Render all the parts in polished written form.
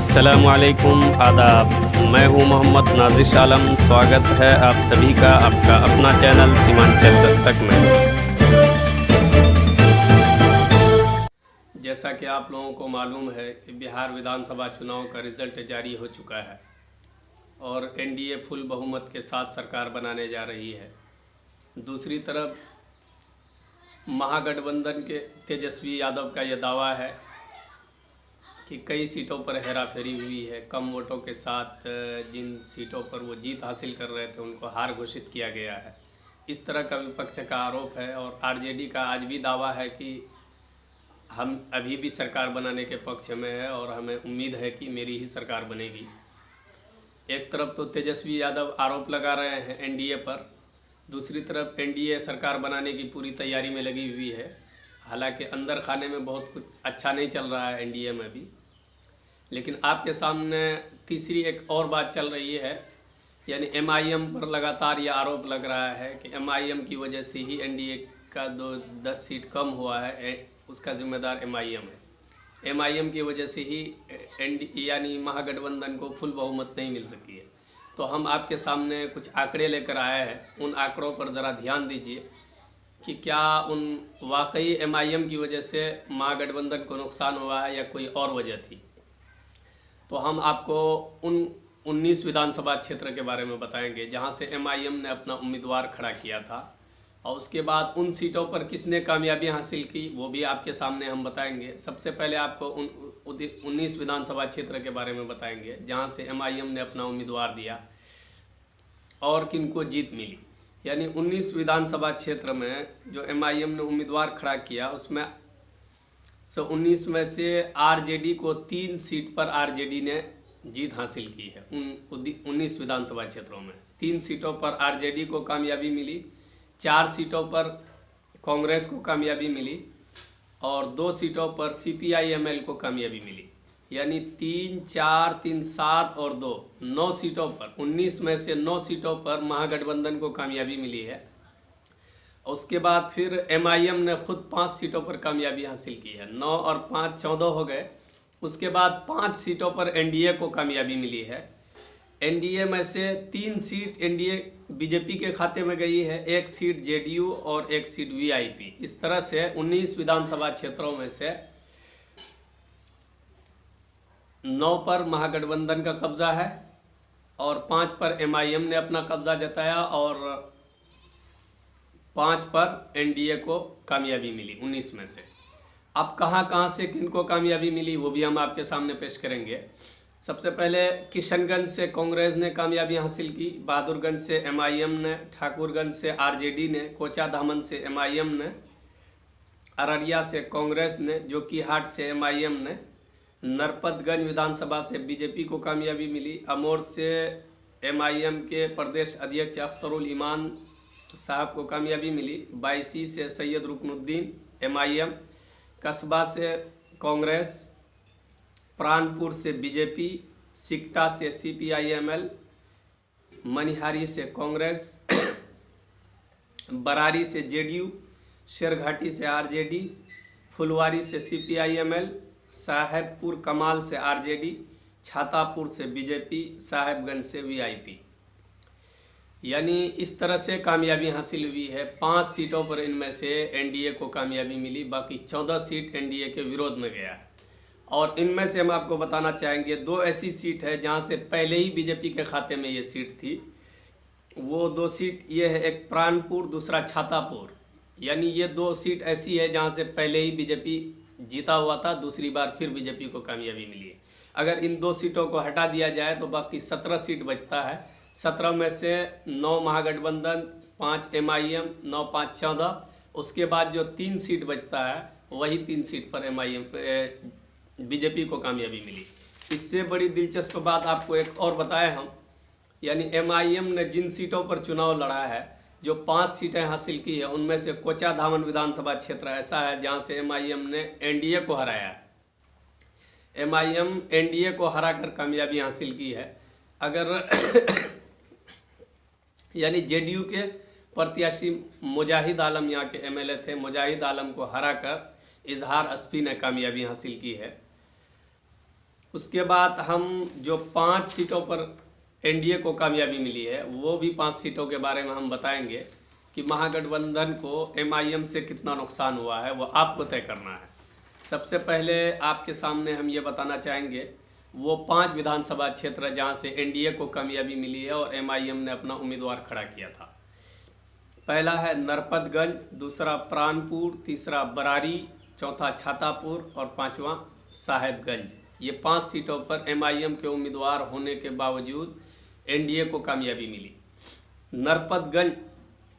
अस्सलामुअलैकुम, आदाब। मैं हूं मोहम्मद नाजिश आलम। स्वागत है आप सभी का आपका अपना चैनल सीमांचल दस्तक में। जैसा कि आप लोगों को मालूम है कि बिहार विधानसभा चुनाव का रिज़ल्ट जारी हो चुका है और एनडीए फुल बहुमत के साथ सरकार बनाने जा रही है। दूसरी तरफ महागठबंधन के तेजस्वी यादव का यह दावा है कि कई सीटों पर हेराफेरी हुई है। कम वोटों के साथ जिन सीटों पर वो जीत हासिल कर रहे थे उनको हार घोषित किया गया है। इस तरह का विपक्ष का आरोप है और आरजेडी का आज भी दावा है कि हम अभी भी सरकार बनाने के पक्ष में है और हमें उम्मीद है कि मेरी ही सरकार बनेगी। एक तरफ तो तेजस्वी यादव आरोप लगा रहे हैं एनडीए पर, दूसरी तरफ एनडीए सरकार बनाने की पूरी तैयारी में लगी हुई है। हालांकि अंदर खाने में बहुत कुछ अच्छा नहीं चल रहा है एनडीए में भी, लेकिन आपके सामने तीसरी एक और बात चल रही है। यानी एमआईएम पर लगातार ये आरोप लग रहा है कि एमआईएम की वजह से ही एनडीए का 10 सीट कम हुआ है, उसका जिम्मेदार एमआईएम है। एमआईएम की वजह से ही यानी महागठबंधन को फुल बहुमत नहीं मिल सकी है। तो हम आपके सामने कुछ आंकड़े लेकर आए हैं, उन आंकड़ों पर ज़रा ध्यान दीजिए कि क्या उन वाकई एमआईएम की वजह से महागठबंधन को नुकसान हुआ है या कोई और वजह थी। तो हम आपको उन 19 विधानसभा क्षेत्र के बारे में बताएंगे जहां से एमआईएम ने अपना उम्मीदवार खड़ा किया था, और उसके बाद उन सीटों पर किसने कामयाबी हासिल की वो भी आपके सामने हम बताएंगे। सबसे पहले आपको उन 19 विधानसभा क्षेत्र के बारे में बताएंगे जहां से एमआईएम ने अपना उम्मीदवार दिया और किनको जीत मिली। यानी 19 विधानसभा क्षेत्र में जो एमआईएम ने उम्मीदवार खड़ा किया उसमें 19 में से आरजेडी को 3 सीट पर आरजेडी ने जीत हासिल की है। उन 19 विधानसभा क्षेत्रों में 3 सीटों पर आरजेडी को कामयाबी मिली, 4 सीटों पर कांग्रेस को कामयाबी मिली और 2 सीटों पर सीपीआई-एमएल को कामयाबी मिली। यानी 3, 4, 3, 7 और 2 9 सीटों पर 19 में से 9 सीटों पर महागठबंधन को कामयाबी मिली है। उसके बाद फिर एमआईएम ने खुद 5 सीटों पर कामयाबी हासिल की है। 9 और 5 14 हो गए। उसके बाद 5 सीटों पर एनडीए को कामयाबी मिली है। एनडीए में से 3 सीट एनडीए बीजेपी के खाते में गई है, 1 सीट जेडीयू और 1 सीट वीआईपी। इस तरह से 19 विधानसभा क्षेत्रों में से 9 पर महागठबंधन का कब्जा है और 5 पर एमआईएम ने अपना कब्जा जताया और 5 पर एनडीए को कामयाबी मिली 19 में से। अब कहां से किनको कामयाबी मिली वो भी हम आपके सामने पेश करेंगे। सबसे पहले किशनगंज से कांग्रेस ने कामयाबी हासिल की, बहादुरगंज से एमआईएम ने, ठाकुरगंज से आरजेडी ने, कोचाधामन से एमआईएम ने, अररिया से कांग्रेस ने, जोकीहाट से एमआईएम ने, नरपतगंज विधानसभा से बीजेपी को कामयाबी मिली, अमौर से एमआईएम के प्रदेश अध्यक्ष अख्तरुल ईमान साहब को कामयाबी मिली, बायसी से सैयद रुकनुद्दीन एमआईएम, कस्बा से कांग्रेस, प्राणपुर से बीजेपी, सिकटा से सीपीआई-एमएल, मनिहारी से कांग्रेस, बरारी से जेडीयू, शेरघाटी से आरजेडी, फुलवारी से सीपीआई-एमएल, साहेबपुर कमाल से आरजेडी, छातापुर से बीजेपी, साहेबगंज से वीआईपी। यानी इस तरह से कामयाबी हासिल हुई है। 5 सीटों पर इनमें से एनडीए को कामयाबी मिली, बाकी 14 सीट एनडीए के विरोध में गया है। और इनमें से हम आपको बताना चाहेंगे 2 ऐसी सीट है जहां से पहले ही बीजेपी के खाते में ये सीट थी। वो 2 सीट ये है, एक प्राणपुर, दूसरा छातापुर। यानी ये 2 सीट ऐसी है जहां से पहले ही बीजेपी जीता हुआ था, दूसरी बार फिर बीजेपी को कामयाबी मिली है। अगर इन 2 सीटों को हटा दिया जाए तो बाकी 17 सीट बचता है। 17 में से 9 महागठबंधन, 5 एमआईएम, 9, 5, 14। उसके बाद जो 3 सीट बचता है वही 3 सीट पर एमआईएम बीजेपी को कामयाबी मिली। इससे बड़ी दिलचस्प बात आपको एक और बताएं हम, यानी एमआईएम ने जिन सीटों पर चुनाव लड़ा है, जो 5 सीटें हासिल की है, उनमें से कोचाधामन विधानसभा क्षेत्र ऐसा है जहां से एमआईएम ने एनडीए को हराया है। एमआईएम एनडीए को हराकर कामयाबी हासिल की है। अगर यानी जेडीयू के प्रत्याशी मुजाहिद आलम यहाँ के एमएलए थे, मुजाहिद आलम को हराकर इजहार अस्पी ने कामयाबी हासिल की है। उसके बाद हम जो 5 सीटों पर एनडीए को कामयाबी मिली है वो भी 5 सीटों के बारे में हम बताएंगे कि महागठबंधन को एमआईएम से कितना नुकसान हुआ है, वो आपको तय करना है। सबसे पहले आपके सामने हम ये बताना चाहेंगे वो 5 विधानसभा क्षेत्र जहाँ से एनडीए को कामयाबी मिली है और एमआईएम ने अपना उम्मीदवार खड़ा किया था। पहला है नरपतगंज, दूसरा प्राणपुर, तीसरा बरारी, चौथा छातापुर और पांचवा साहेबगंज। ये 5 सीटों पर एमआईएम के उम्मीदवार होने के बावजूद एनडीए को कामयाबी मिली। नरपतगंज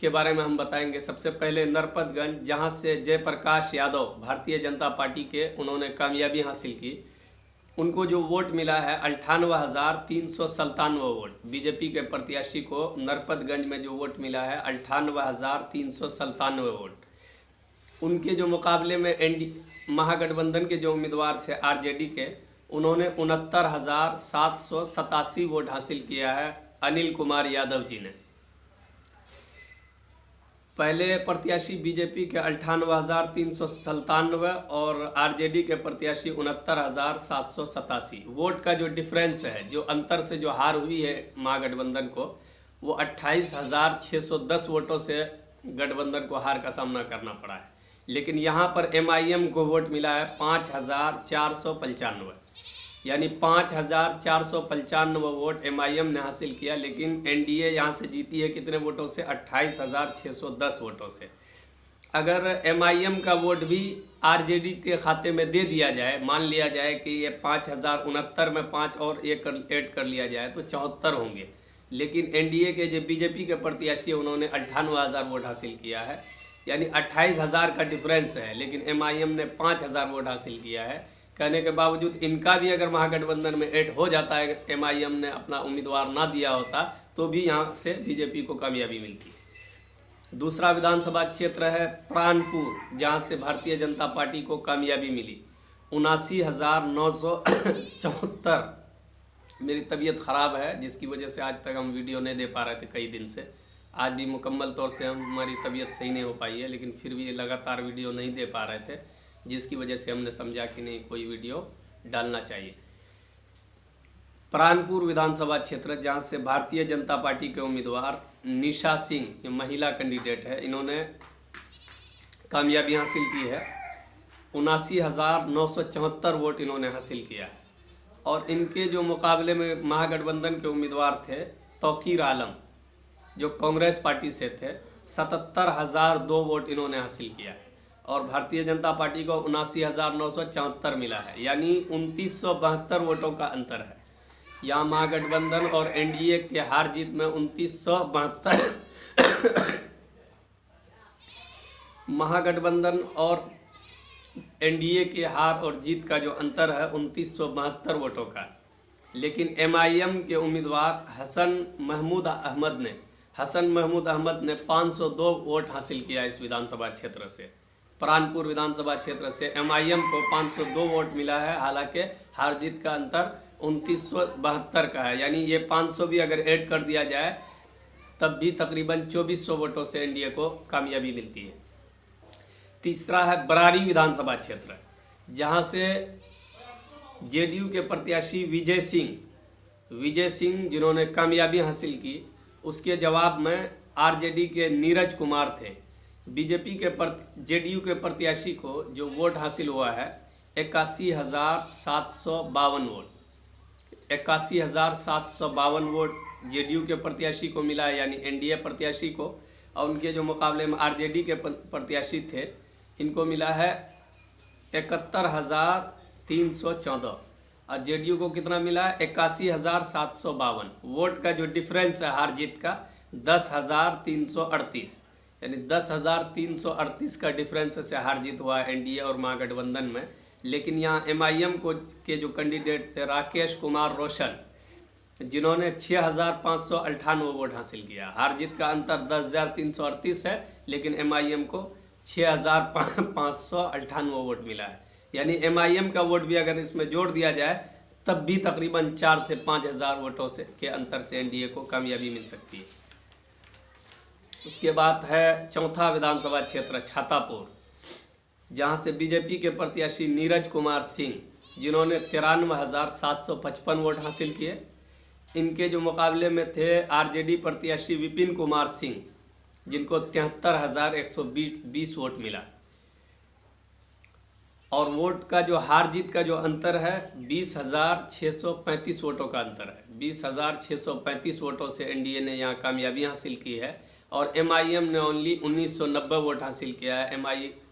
के बारे में हम बताएंगे। सबसे पहले नरपतगंज, जहां से जयप्रकाश यादव भारतीय जनता पार्टी के उन्होंने कामयाबी हासिल की, उनको जो वोट मिला है 58,397 वोट। बीजेपी के प्रत्याशी को नरपतगंज में जो वोट मिला है 58,397 वोट। उनके जो मुकाबले में महागठबंधन के जो उम्मीदवार थे आरजेडी के, उन्होंने 69,787 वोट हासिल किया है अनिल कुमार यादव जी ने। पहले प्रत्याशी बीजेपी के 98,397 और आरजेडी के प्रत्याशी 69,787। वोट का जो डिफरेंस है, जो अंतर से जो हार हुई है महागठबंधन को, वो 28,610 वोटों से गठबंधन को हार का सामना करना पड़ा है। लेकिन यहाँ पर एमआईएम को वोट मिला है 5,495, यानी 5,495 वोट एमआईएम ने हासिल किया। लेकिन एनडीए यहाँ से जीती है कितने वोटों से? 28,610 वोटों से। अगर एमआईएम का वोट भी आरजेडी के खाते में दे दिया जाए, मान लिया जाए कि ये 5,069 में 5 और एक ऐड कर लिया जाए तो 74 होंगे। लेकिन एनडीए के जो बीजेपी के प्रत्याशी है उन्होंने 98,000 वोट हासिल किया है, यानी 28,000 का डिफरेंस है। लेकिन एमआईएम ने 5,000 वोट हासिल किया है। कहने के बावजूद इनका भी अगर महागठबंधन में ऐड हो जाता है, एमआईएम ने अपना उम्मीदवार ना दिया होता, तो भी यहाँ से बीजेपी को कामयाबी मिलती। दूसरा विधानसभा क्षेत्र है प्राणपुर, जहाँ से भारतीय जनता पार्टी को कामयाबी मिली 79,974। मेरी तबीयत ख़राब है जिसकी वजह से आज तक हम वीडियो नहीं दे पा रहे थे कई दिन से। आज भी मुकम्मल तौर से हमारी तबीयत सही नहीं हो पाई है, लेकिन फिर भी लगातार वीडियो नहीं दे पा रहे थे, जिसकी वजह से हमने समझा कि नहीं, कोई वीडियो डालना चाहिए। प्राणपुर विधानसभा क्षेत्र, जहां से भारतीय जनता पार्टी के उम्मीदवार निशा सिंह, ये महिला कैंडिडेट है, इन्होंने कामयाबी हासिल की है। 79,974 वोट इन्होंने हासिल किया है। और इनके जो मुकाबले में महागठबंधन के उम्मीदवार थे तौकीर आलम, जो कांग्रेस पार्टी से थे, 77,002 वोट इन्होंने हासिल किया है। और भारतीय जनता पार्टी को 79,974 मिला है, यानी 2972 वोटों का अंतर है। यहाँ महागठबंधन और एनडीए के हार जीत में 2972 महागठबंधन और एनडीए के हार और जीत का जो अंतर है 2972 वोटों का। लेकिन एमआईएम के उम्मीदवार हसन महमूद अहमद ने 502 वोट हासिल किया इस विधानसभा क्षेत्र से। प्राणपुर विधानसभा क्षेत्र से एमआईएम को 502 वोट मिला है। हालांकि हार जीत का अंतर 2972 का है, यानी ये 500 भी अगर ऐड कर दिया जाए तब भी तकरीबन 2400 वोटों से एनडीए को कामयाबी मिलती है। तीसरा है बरारी विधानसभा क्षेत्र, जहां से जेडीयू के प्रत्याशी विजय सिंह जिन्होंने कामयाबी हासिल की, उसके जवाब में आरजेडी के नीरज कुमार थे। बीजेपी के जेडीयू के प्रत्याशी को जो वोट हासिल हुआ है 81,752 वोट। 81,752 वोट जेडीयू के प्रत्याशी को मिला है, यानी एनडीए प्रत्याशी को। और उनके जो मुकाबले में आरजेडी के प्रत्याशी थे, इनको मिला है 71,314। और जेडीयू को कितना मिला है? 81,752। वोट का जो डिफरेंस है हार जीत का 10,338, यानी 10,338 का डिफरेंस से हार जीत हुआ है एनडीए और महागठबंधन में। लेकिन यहाँ एमआईएम को के जो कैंडिडेट थे राकेश कुमार रोशन, जिन्होंने 6,598 वोट हासिल किया। हार जीत का अंतर 10,338 है, लेकिन एमआईएम को 6,598 वोट मिला है। यानी एमआईएम का वोट भी अगर इसमें जोड़ दिया जाए तब भी तकरीबन 4 से 5,000 वोटों से के अंतर से एनडीए को कामयाबी मिल सकती है। उसके बाद है चौथा विधानसभा क्षेत्र छातापुर, जहां से बीजेपी के प्रत्याशी नीरज कुमार सिंह जिन्होंने 93,755 वोट हासिल किए। इनके जो मुकाबले में थे आरजेडी प्रत्याशी विपिन कुमार सिंह, जिनको 73,120 वोट मिला। और वोट का जो हार जीत का जो अंतर है 20,635 वोटों का अंतर है। 20,635 वोटों से एनडीए ने यहाँ कामयाबी हासिल की है। और एमआईएम ने ओनली 1990 वोट हासिल किया है।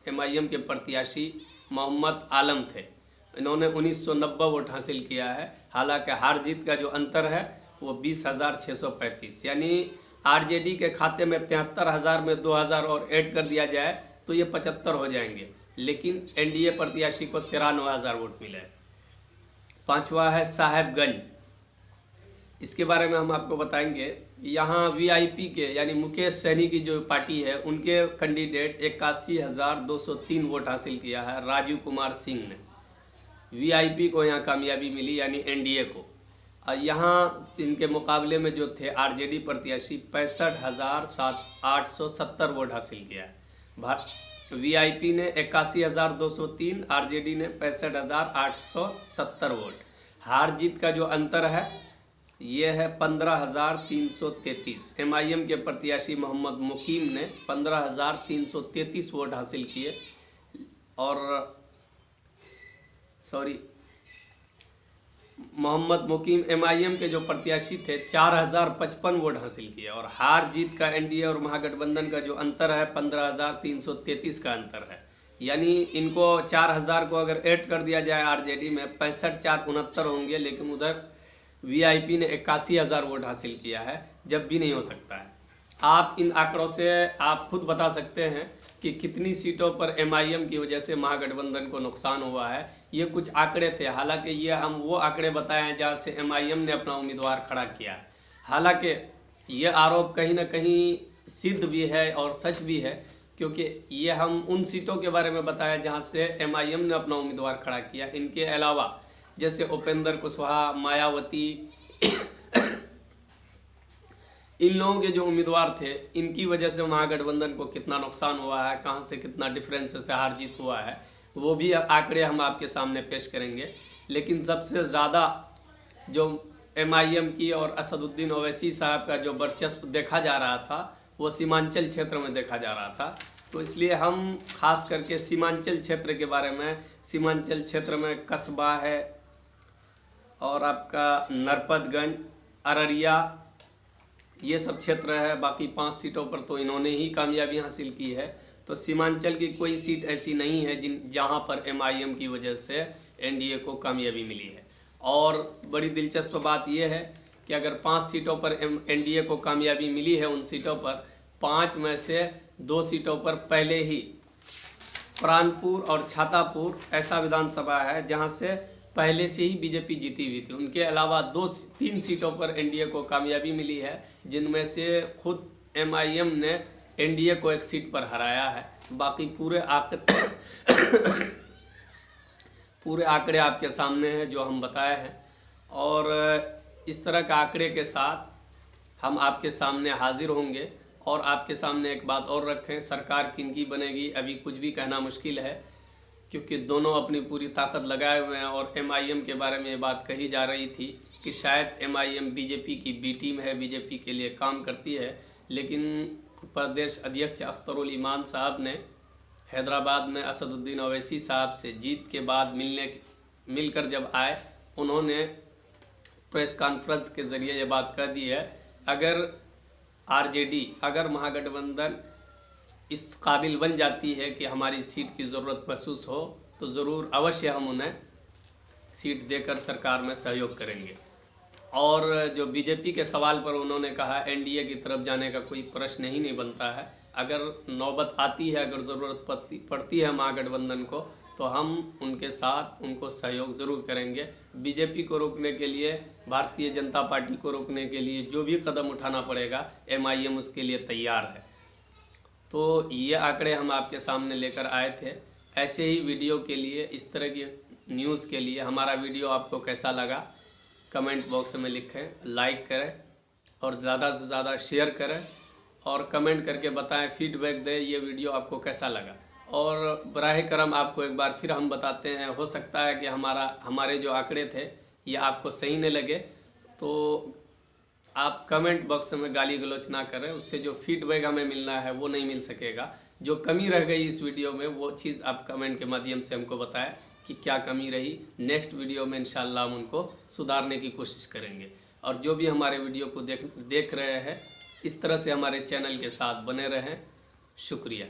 एमआईएम के प्रत्याशी मोहम्मद आलम थे, इन्होंने 1990 वोट हासिल किया है। हालांकि हार जीत का जो अंतर है वो 20,635, यानी आरजेडी के खाते में 73,000 में 2,000 और ऐड कर दिया जाए तो ये 75 हो जाएंगे, लेकिन एनडीए प्रत्याशी को 93,000 वोट मिले। पांचवा है साहेबगंज, इसके बारे में हम आपको बताएंगे। यहाँ वीआईपी के यानी मुकेश सैनी की जो पार्टी है उनके कैंडिडेट 81,203 वोट हासिल किया है। राजू कुमार सिंह ने, वीआईपी को यहाँ कामयाबी मिली यानी एनडीए को। और यहाँ इनके मुकाबले में जो थे आरजेडी प्रत्याशी 65,870 वोट हासिल किया है। वीआईपी ने 81,203, आरजेडी ने 65,870 वोट। हार जीत का जो अंतर है ये है 15,333। एमआईएम के प्रत्याशी मोहम्मद मुकीम ने 15,333 वोट हासिल किए। और मोहम्मद मुकीम एमआईएम के जो प्रत्याशी थे 4,055 वोट हासिल किए। और हार जीत का एनडीए और महागठबंधन का जो अंतर है 15,333 का अंतर है, यानी इनको 4,000 को अगर ऐड कर दिया जाए आरजेडी में 65,469 होंगे, लेकिन उधर वीआईपी ने 81,000 वोट हासिल किया है, जब भी नहीं हो सकता है। आप इन आंकड़ों से आप खुद बता सकते हैं कि कितनी सीटों पर एमआईएम की वजह से महागठबंधन को नुकसान हुआ है। ये कुछ आंकड़े थे, हालांकि ये हम वो आंकड़े बताए हैं जहाँ से एमआईएम ने अपना उम्मीदवार खड़ा किया है। हालांकि ये आरोप कहीं ना कहीं सिद्ध भी है और सच भी है, क्योंकि ये हम उन सीटों के बारे में बताएं जहाँ से एमआईएम ने अपना उम्मीदवार खड़ा किया। इनके अलावा जैसे उपेंद्र कुशवाहा, मायावती इन लोगों के जो उम्मीदवार थे, इनकी वजह से महागठबंधन को कितना नुकसान हुआ है, कहां से कितना डिफरेंस से हार जीत हुआ है, वो भी आंकड़े हम आपके सामने पेश करेंगे। लेकिन सबसे ज़्यादा जो एमआईएम की और असदुद्दीन ओवैसी साहब का जो वर्चस्व देखा जा रहा था वो सीमांचल क्षेत्र में देखा जा रहा था। तो इसलिए हम खास करके सीमांचल क्षेत्र के बारे में, सीमांचल क्षेत्र में कस्बा है और आपका नरपतगंज, अररिया, ये सब क्षेत्र है। बाकी 5 सीटों पर तो इन्होंने ही कामयाबी हासिल की है। तो सीमांचल की कोई सीट ऐसी नहीं है जहां पर एमआईएम की वजह से एनडीए को कामयाबी मिली है। और बड़ी दिलचस्प बात यह है कि अगर 5 सीटों पर एनडीए को कामयाबी मिली है, उन सीटों पर 5 में से 2 सीटों पर पहले ही प्राणपुर और छातापुर ऐसा विधानसभा है जहां से पहले से ही बीजेपी जीती हुई थी। उनके अलावा 2-3 सीटों पर एनडीए को कामयाबी मिली है, जिनमें से खुद एमआईएम ने एनडीए को 1 सीट पर हराया है। बाकी पूरे आंकड़े आपके सामने हैं जो हम बताए हैं। और इस तरह के आंकड़े के साथ हम आपके सामने हाजिर होंगे। और आपके सामने एक बात और रखें, सरकार किनकी बनेगी अभी कुछ भी कहना मुश्किल है, क्योंकि दोनों अपनी पूरी ताकत लगाए हुए हैं। और एमआईएम के बारे में ये बात कही जा रही थी कि शायद एमआईएम बीजेपी की बी टीम है, बीजेपी के लिए काम करती है। लेकिन प्रदेश अध्यक्ष अख्तरुल ईमान साहब ने हैदराबाद में असदुद्दीन ओवैसी साहब से जीत के बाद मिलकर जब आए, उन्होंने प्रेस कॉन्फ्रेंस के ज़रिए ये बात कह दी है, अगर आरजेडी, अगर महागठबंधन इस काबिल बन जाती है कि हमारी सीट की ज़रूरत महसूस हो, तो ज़रूर अवश्य हम उन्हें सीट देकर सरकार में सहयोग करेंगे। और जो बीजेपी के सवाल पर उन्होंने कहा एनडीए की तरफ जाने का कोई प्रश्न ही नहीं बनता है। अगर नौबत आती है, अगर ज़रूरत पड़ती है महागठबंधन को, तो हम उनके साथ उनको सहयोग ज़रूर करेंगे। बीजेपी को रोकने के लिए, भारतीय जनता पार्टी को रोकने के लिए जो भी कदम उठाना पड़ेगा, एमआईएम उसके लिए तैयार है। तो ये आंकड़े हम आपके सामने लेकर आए थे। ऐसे ही वीडियो के लिए, इस तरह की न्यूज़ के लिए हमारा वीडियो आपको कैसा लगा कमेंट बॉक्स में लिखें, लाइक करें और ज़्यादा से ज़्यादा शेयर करें और कमेंट करके बताएं, फीडबैक दें ये वीडियो आपको कैसा लगा। और बराह करम आपको एक बार फिर हम बताते हैं, हो सकता है कि हमारे जो आंकड़े थे ये आपको सही नहीं लगे, तो आप कमेंट बॉक्स में गाली गलौच ना करें, उससे जो फीडबैक हमें मिलना है वो नहीं मिल सकेगा। जो कमी रह गई इस वीडियो में वो चीज़ आप कमेंट के माध्यम से हमको बताएं कि क्या कमी रही। नेक्स्ट वीडियो में इंशाल्लाह हम उनको सुधारने की कोशिश करेंगे। और जो भी हमारे वीडियो को देख रहे हैं, इस तरह से हमारे चैनल के साथ बने रहें। शुक्रिया।